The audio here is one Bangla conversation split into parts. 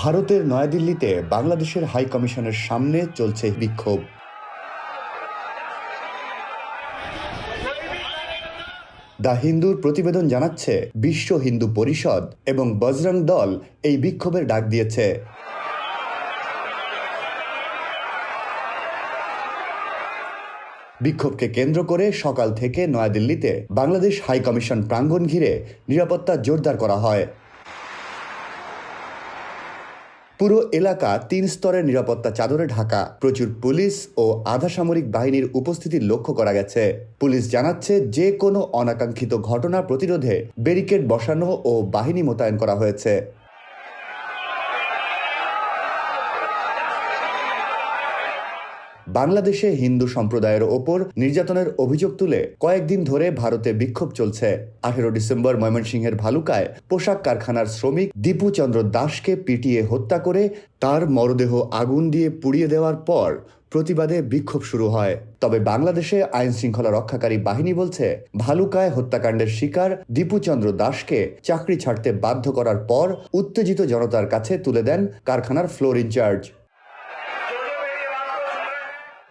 ভারতের নয়াদিল্লিতে বাংলাদেশের হাই কমিশনের সামনে চলছে বিক্ষোভ। দ্য হিন্দুর প্রতিবেদন জানাচ্ছে, বিশ্ব হিন্দু পরিষদ এবং বজরং দল এই বিক্ষোভের ডাক দিয়েছে। বিক্ষোভকে কেন্দ্র করে সকাল থেকে নয়াদিল্লিতে বাংলাদেশ হাই কমিশন প্রাঙ্গণ ঘিরে নিরাপত্তা জোরদার করা হয়। পুরো এলাকা ৩ স্তরের নিরাপত্তা চাদরে ঢাকা। প্রচুর পুলিশ ও আধা সামরিক বাহিনীর উপস্থিতি লক্ষ্য করা গেছে। পুলিশ জানাচ্ছে, যে কোনো অনাকাঙ্ক্ষিত ঘটনা প্রতিরোধে ব্যারিকেড বসানো ও বাহিনী মোতায়েন করা হয়েছে। বাংলাদেশে হিন্দু সম্প্রদায়ের ওপর নির্যাতনের অভিযোগ তুলে কয়েকদিন ধরে ভারতে বিক্ষোভ চলছে। 18 ডিসেম্বর ময়মনসিংহের ভালুকায় পোশাক কারখানার শ্রমিক দীপু চন্দ্র দাসকে পিটিয়ে হত্যা করে তার মরদেহ আগুন দিয়ে পুড়িয়ে দেওয়ার পর প্রতিবাদে বিক্ষোভ শুরু হয়। তবে বাংলাদেশে আইন শৃঙ্খলা রক্ষাকারী বাহিনী বলছে, ভালুকায় হত্যাকাণ্ডের শিকার দীপু চন্দ্র দাসকে চাকরি ছাড়তে বাধ্য করার পর উত্তেজিত জনতার কাছে তুলে দেন কারখানার ফ্লোর ইনচার্জ।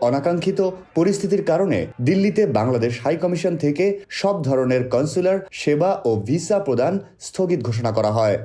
অনাকাঙ্ক্ষিত পরিস্থিতির কারণে দিল্লিতে বাংলাদেশ হাই কমিশন থেকে সব ধরনের কনসুলার সেবা ও ভিসা প্রদান স্থগিত ঘোষণা করা হয়।